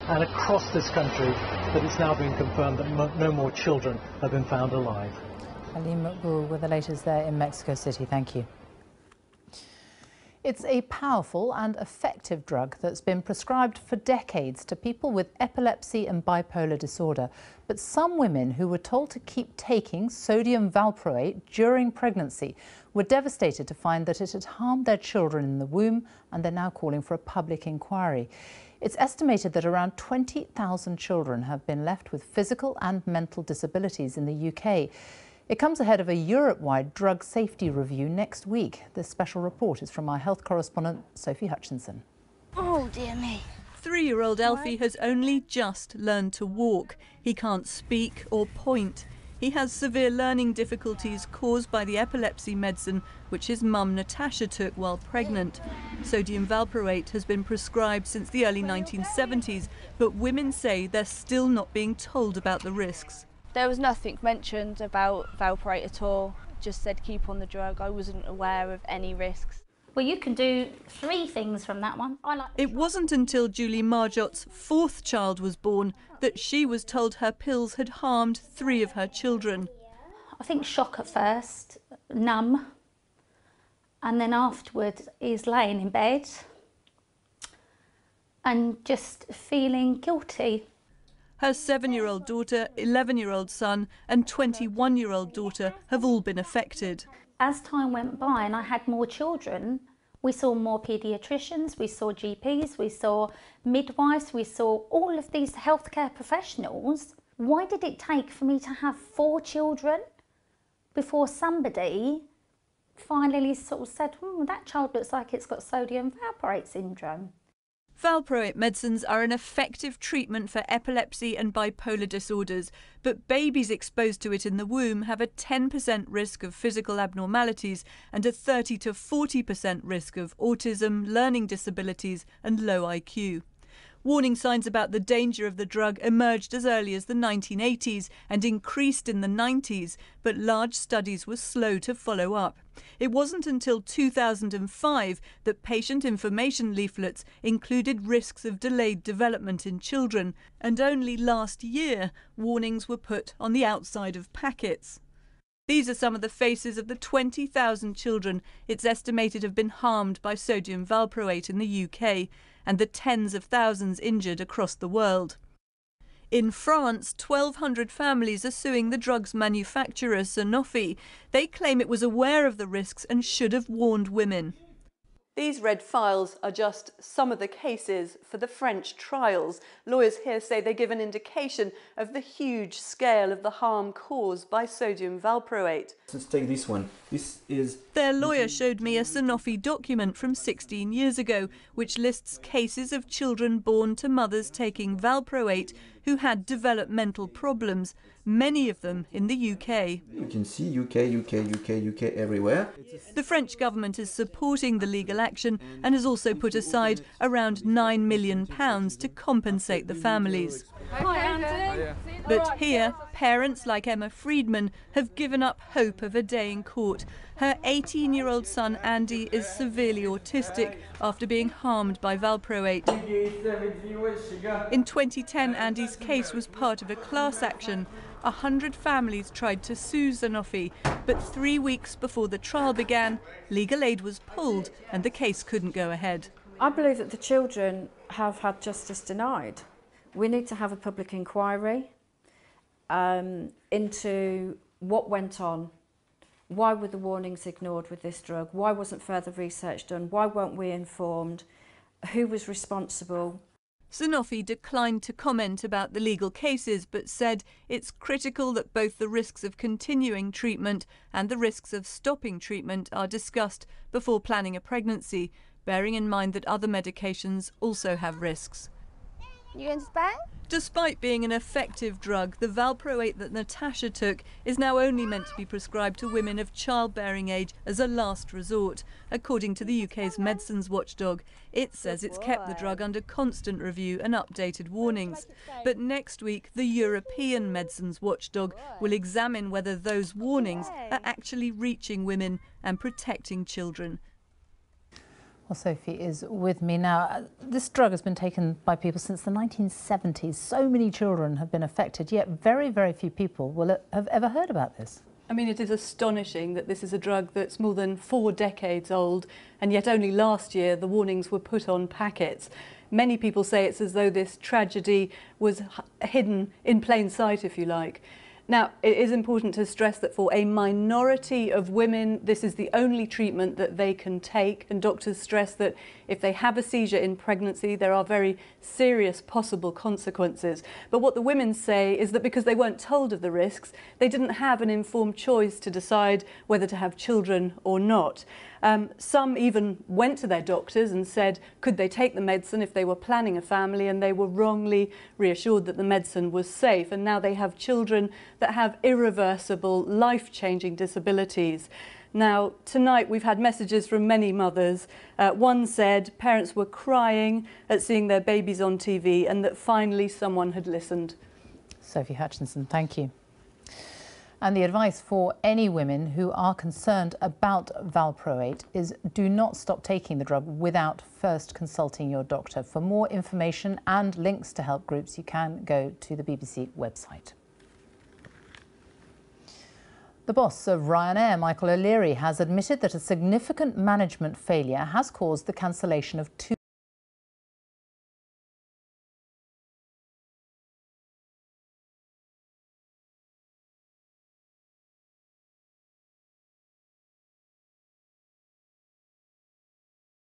and across this country that it's now been confirmed that no more children have been found alive. Alim Makbul with the latest there in Mexico City. Thank you. It's a powerful and effective drug that's been prescribed for decades to people with epilepsy and bipolar disorder. But some women who were told to keep taking sodium valproate during pregnancy were devastated to find that it had harmed their children in the womb, and they're now calling for a public inquiry. It's estimated that around 20,000 children have been left with physical and mental disabilities in the UK. It comes ahead of a Europe-wide drug safety review next week. This special report is from our health correspondent, Sophie Hutchinson. Oh, dear me. 3-year-old Alfie has only just learned to walk. He can't speak or point. He has severe learning difficulties caused by the epilepsy medicine which his mum Natasha took while pregnant. Sodium valproate has been prescribed since the early 1970s, but women say they're still not being told about the risks. There was nothing mentioned about valproate at all. Just said keep on the drug. I wasn't aware of any risks. Well, you can do 3 things from that one. It wasn't until Julie Marjot's 4th child was born that she was told her pills had harmed 3 of her children. I think shock at first, numb, and then afterwards is laying in bed and just feeling guilty. Her 7-year-old daughter, 11-year-old son and 21-year-old daughter have all been affected. As time went by and I had more children, we saw more paediatricians, we saw GPs, we saw midwives, we saw all of these healthcare professionals. Why did it take for me to have 4 children before somebody finally sort of said, that child looks like it's got sodium valproate syndrome? Valproate medicines are an effective treatment for epilepsy and bipolar disorders, but babies exposed to it in the womb have a 10% risk of physical abnormalities and a 30 to 40% risk of autism, learning disabilities and low IQ. Warning signs about the danger of the drug emerged as early as the 1980s and increased in the 90s, but large studies were slow to follow up. It wasn't until 2005 that patient information leaflets included risks of delayed development in children, and only last year warnings were put on the outside of packets. These are some of the faces of the 20,000 children it's estimated have been harmed by sodium valproate in the UK, and the tens of thousands injured across the world. In France, 1,200 families are suing the drug's manufacturer, Sanofi. They claim it was aware of the risks and should have warned women. These red files are just some of the cases for the French trials. Lawyers here say they give an indication of the huge scale of the harm caused by sodium valproate. Let's take this one. This is... Their lawyer showed me a Sanofi document from 16 years ago, which lists cases of children born to mothers taking valproate who had developmental problems, many of them in the UK. You can see UK everywhere. The French government is supporting the legal action and has also put aside around £9 million to compensate the families. Hi, Andy. But here, parents like Emma Friedman have given up hope of a day in court. Her 18-year-old son Andy is severely autistic after being harmed by valproate. In 2010, Andy's case was part of a class action. 100 families tried to sue Sanofi, but 3 weeks before the trial began, legal aid was pulled and the case couldn't go ahead. I believe that the children have had justice denied. We need to have a public inquiry into what went on. Why were the warnings ignored with this drug? Why wasn't further research done? Why weren't we informed? Who was responsible? Sanofi declined to comment about the legal cases, but said it's critical that both the risks of continuing treatment and the risks of stopping treatment are discussed before planning a pregnancy, bearing in mind that other medications also have risks. You going to Spain? Despite being an effective drug, the valproate that Natasha took is now only meant to be prescribed to women of childbearing age as a last resort. According to the UK's medicines watchdog, it says it's kept the drug under constant review and updated warnings. But next week, the European medicines watchdog will examine whether those warnings are actually reaching women and protecting children. Well, Sophie is with me now. This drug has been taken by people since the 1970s. So many children have been affected, yet very, very few people will have ever heard about this. I mean, it is astonishing that this is a drug that's more than 4 decades old, and yet only last year the warnings were put on packets. Many people say it's as though this tragedy was hidden in plain sight, if you like. Now, it is important to stress that for a minority of women, this is the only treatment that they can take, and doctors stress that if they have a seizure in pregnancy, there are very serious possible consequences. But what the women say is that because they weren't told of the risks, they didn't have an informed choice to decide whether to have children or not. Some even went to their doctors and said, could they take the medicine if they were planning a family, and they were wrongly reassured that the medicine was safe. And now they have children that have irreversible, life-changing disabilities. Now, tonight we've had messages from many mothers. One said parents were crying at seeing their babies on TV and that finally someone had listened. Sophie Hutchinson, thank you. And the advice for any women who are concerned about valproate is do not stop taking the drug without first consulting your doctor. For more information and links to help groups, you can go to the BBC website. The boss of Ryanair, Michael O'Leary, has admitted that a significant management failure has caused the cancellation of 2